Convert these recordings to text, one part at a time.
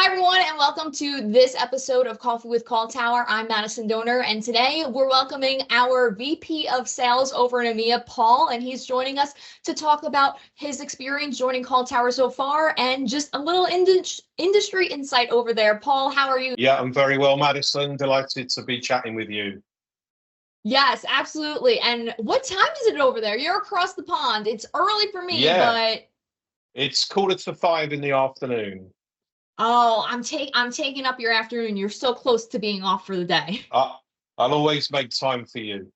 Hi, everyone, and welcome to this episode of Coffee with Call Tower. I'm Madison Donor, and today we're welcoming our VP of Sales over in EMEA, Paul, and he's joining us to talk about his experience joining Call Tower so far and just a little industry insight over there. Paul, how are you? Yeah, I'm very well, Madison. Delighted to be chatting with you. Yes, absolutely. And what time is it over there? You're across the pond. It's early for me, but it's 4:45 in the afternoon. oh, I'm taking up your afternoon. You're so close to being off for the day. I'll always make time for you.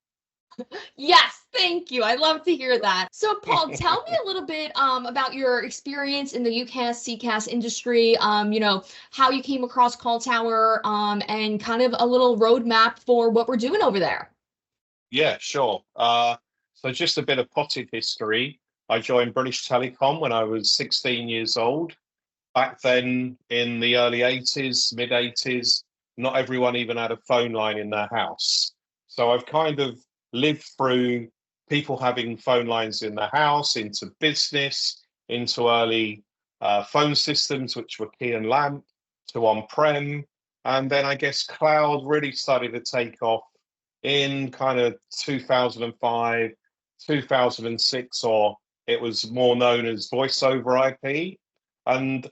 Yes, thank you. I love to hear that. So, Paul, tell me a little bit about your experience in the UCaaS, CCaaS industry. How you came across Call Tower, and kind of a little roadmap for what we're doing over there. Yeah, sure. So just a bit of potted history. I joined British Telecom when I was 16 years old. Back then, in the early 80s, mid 80s, not everyone even had a phone line in their house. So I've kind of lived through people having phone lines in their house, into business, into early phone systems, which were key and lamp, to on-prem. And then I guess cloud really started to take off in kind of 2005, 2006, or it was more known as voice over IP. And,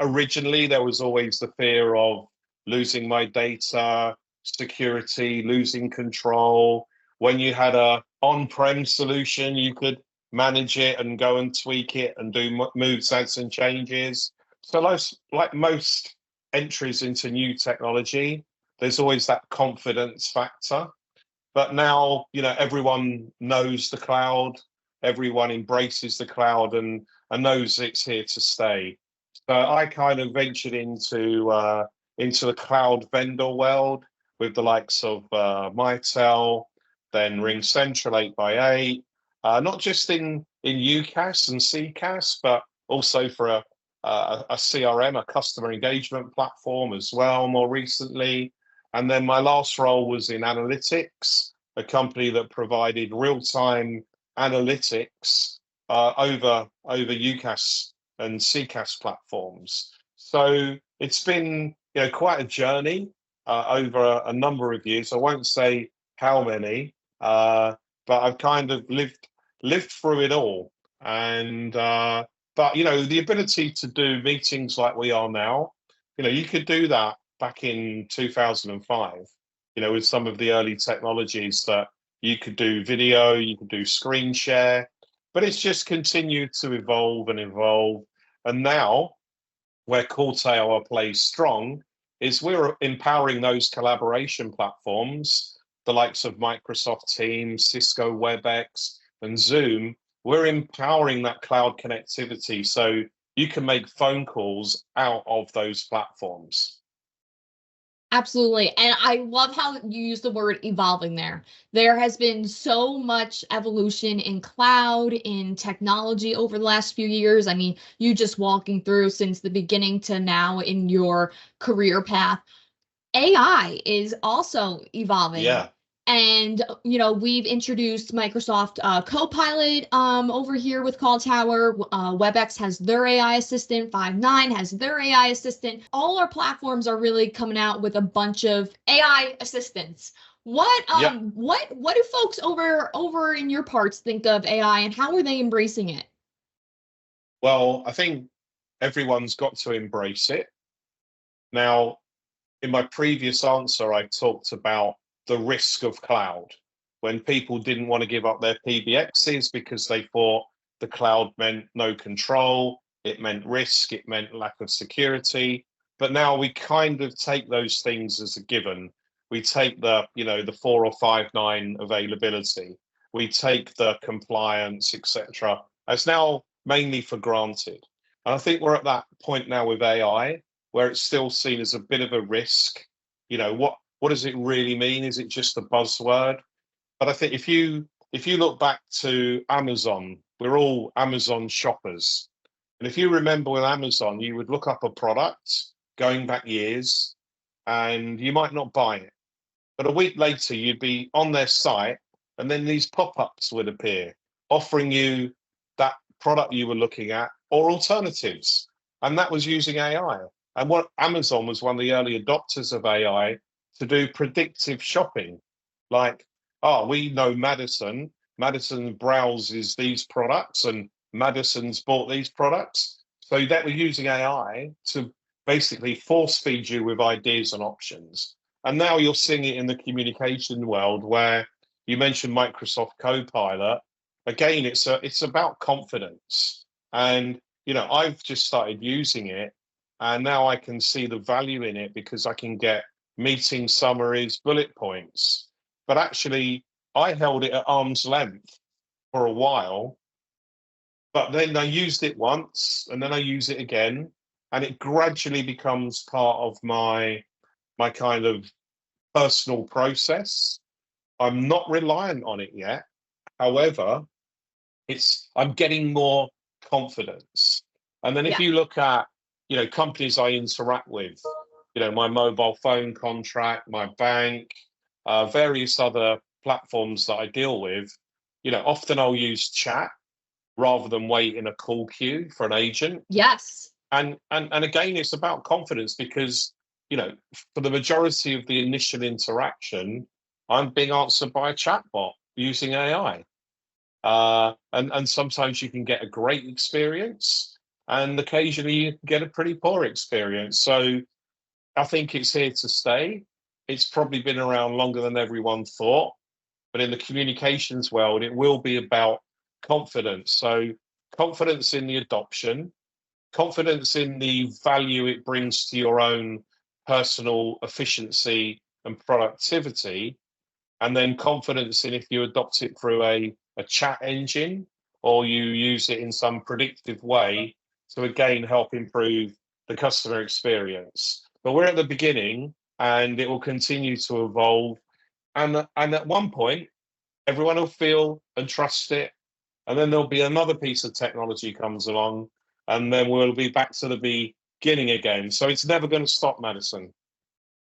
originally there was always the fear of losing my data, security, losing control. When you had a on-prem solution, you could manage it and go and tweak it and do moves, adds and changes. So like most entries into new technology, there's always that confidence factor. But now, everyone knows the cloud, everyone embraces the cloud and knows it's here to stay. So I kind of ventured into the cloud vendor world with the likes of Mitel, then RingCentral 8x8, not just in UCaaS and CCaaS, but also for a CRM, a customer engagement platform as well, more recently. And then my last role was in analytics, a company that provided real-time analytics over UCaaS and CCaaS platforms. So it's been quite a journey over a number of years. I won't say how many, but I've kind of lived through it all. And but the ability to do meetings like we are now, you could do that back in 2005, with some of the early technologies that you could do video, you could do screen share, but it's just continued to evolve and evolve. And now where Call Tower plays strong is we're empowering those collaboration platforms, the likes of Microsoft Teams, Cisco WebEx, and Zoom. We're empowering that cloud connectivity so you can make phone calls out of those platforms. Absolutely. And I love how you use the word evolving there. There has been so much evolution in cloud, in technology over the last few years. I mean, you just walking through since the beginning to now in your career path. AI is also evolving. Yeah. And, we've introduced Microsoft Copilot over here with Call Tower. WebEx has their AI assistant. Five9 has their AI assistant. All our platforms are really coming out with a bunch of AI assistants. What do folks over in your parts think of AI, and how are they embracing it? Well, I think everyone's got to embrace it. Now, in my previous answer, I talked about the risk of cloud, when people didn't want to give up their PBXs because they thought the cloud meant no control, it meant risk, it meant lack of security. But now we kind of take those things as a given. We take the 4 or 5 9 availability, we take the compliance, etc., as now mainly for granted. And I think we're at that point now with AI where it's still seen as a bit of a risk. What does it really mean? Is it just a buzzword? But I think if you look back to Amazon, we're all Amazon shoppers. And if you remember with Amazon, you would look up a product going back years and you might not buy it. But a week later, you'd be on their site and then these pop-ups would appear offering you that product you were looking at or alternatives. And that was using AI. And what Amazon was one of the early adopters of AI to do predictive shopping. Like, oh, we know Madison. Madison browses these products and Madison's bought these products. So that we're using AI to basically force feed you with ideas and options. And now you're seeing it in the communication world where you mentioned Microsoft Copilot. Again, it's about confidence. And, I've just started using it and now I can see the value in it because I can get meeting summaries, bullet points. But actually, I held it at arm's length for a while, but then I used it once and then I use it again. And it gradually becomes part of my kind of personal process. I'm not reliant on it yet. However, I'm getting more confidence. And then if you look at, companies I interact with, my mobile phone contract, my bank, various other platforms that I deal with, often I'll use chat rather than wait in a call queue for an agent. Yes. And again, it's about confidence because, for the majority of the initial interaction, I'm being answered by a chatbot using AI. And sometimes you can get a great experience and occasionally you can get a pretty poor experience. So I think it's here to stay. It's probably been around longer than everyone thought, but in the communications world, it will be about confidence. So confidence in the adoption, confidence in the value it brings to your own personal efficiency and productivity, and then confidence in if you adopt it through a chat engine or you use it in some predictive way to again help improve the customer experience. But we're at the beginning and it will continue to evolve. And at one point, everyone will feel and trust it. And then there'll be another piece of technology comes along and then we'll be back to the beginning again. So it's never going to stop, Madison.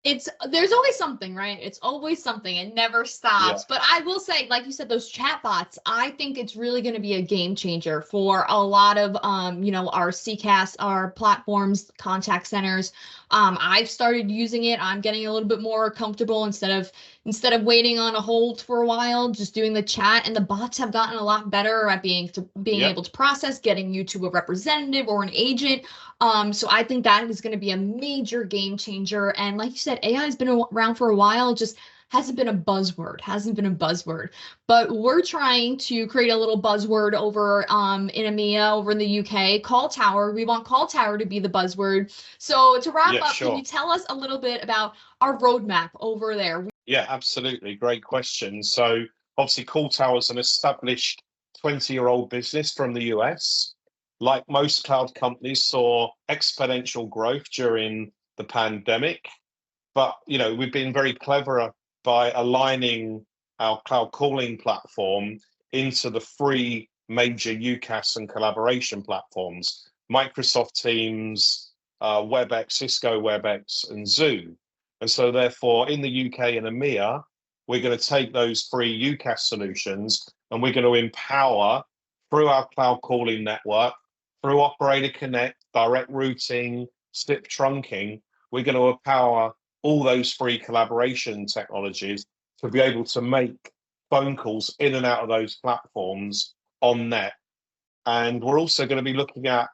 There's always something, right? It's always something. It never stops. Yeah. But I will say, like you said, those chatbots, I think it's really going to be a game changer for a lot of, our CCaaS, our platforms, contact centers. I've started using it. I'm getting a little bit more comfortable instead of waiting on a hold for a while, just doing the chat. And the bots have gotten a lot better at being able to process, getting you to a representative or an agent. So I think that is going to be a major game changer. And like you said, AI has been around for a while, just hasn't been a buzzword. But we're trying to create a little buzzword over in EMEA, over in the UK, Call Tower. We want Call Tower to be the buzzword. So to wrap up, sure. Can you tell us a little bit about our roadmap over there? Yeah, absolutely. Great question. So obviously Call Tower is an established 20-year-old business from the US. Like most cloud companies, saw exponential growth during the pandemic. But, we've been very clever by aligning our cloud calling platform into the three major UCaaS and collaboration platforms, Microsoft Teams, WebEx, Cisco WebEx, and Zoom. And so therefore, in the UK and EMEA, we're going to take those three UCaaS solutions and we're going to empower through our cloud calling network, through Operator Connect, direct routing, SIP trunking, we're going to empower all those free collaboration technologies to be able to make phone calls in and out of those platforms on net. And we're also going to be looking at,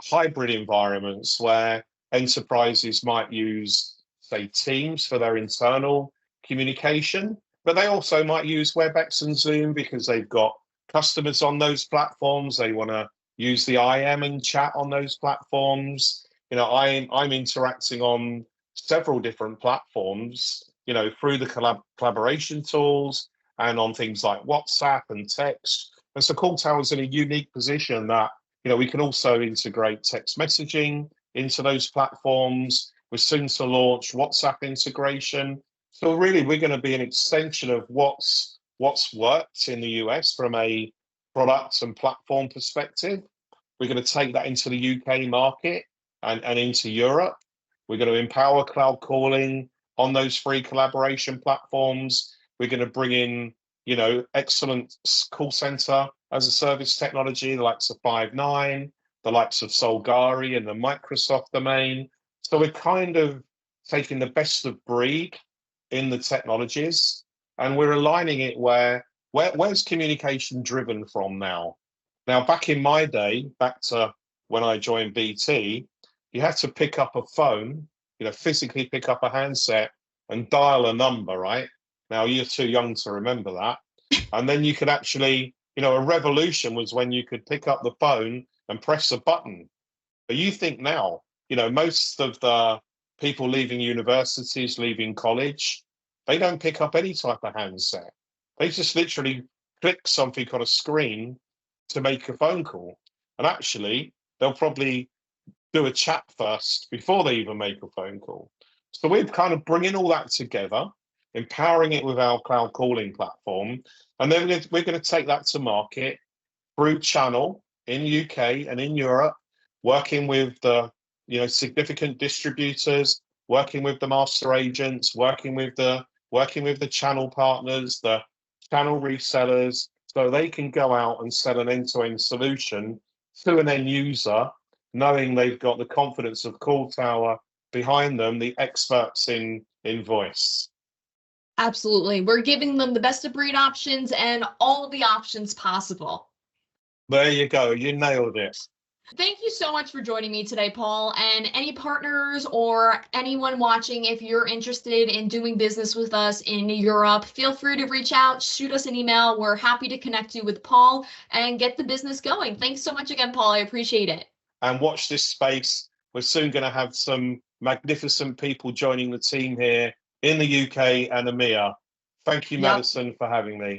hybrid environments where enterprises might use, say, Teams for their internal communication, but they also might use WebEx and Zoom because they've got customers on those platforms. They want to use the IM and chat on those platforms. I'm interacting on several different platforms, through the collaboration tools and on things like WhatsApp and text. And so Call Tower is in a unique position that, we can also integrate text messaging into those platforms. We're soon to launch WhatsApp integration. So really, we're going to be an extension of what's worked in the US from a product and platform perspective. We're going to take that into the UK market and into Europe. We're going to empower cloud calling on those free collaboration platforms. We're going to bring in, excellent call center as a service technology, like Five9. the likes of Solgari and the Microsoft domain. So we're kind of taking the best of breed in the technologies, and we're aligning it where's communication driven from now? Now, back in my day, back to when I joined BT, you had to pick up a phone, physically pick up a handset and dial a number, right? Now, you're too young to remember that. And then you could actually, a revolution was when you could pick up the phone and press a button. But you think now, most of the people leaving universities, leaving college, they don't pick up any type of handset. They just literally click something on a screen to make a phone call. And actually, they'll probably do a chat first before they even make a phone call. So we're kind of bringing all that together, empowering it with our cloud calling platform. And then we're going to take that to market through channel in UK and in Europe, working with the significant distributors, working with the master agents, working with the channel partners, the channel resellers, so they can go out and sell an end-to-end solution to an end user, knowing they've got the confidence of CallTower behind them, the experts in voice. Absolutely. We're giving them the best of breed options and all the options possible. There you go. You nailed it. Thank you so much for joining me today, Paul. And any partners or anyone watching, if you're interested in doing business with us in Europe, feel free to reach out, shoot us an email. We're happy to connect you with Paul and get the business going. Thanks so much again, Paul. I appreciate it. And watch this space. We're soon going to have some magnificent people joining the team here in the UK and EMEA. Thank you, Madison, for having me.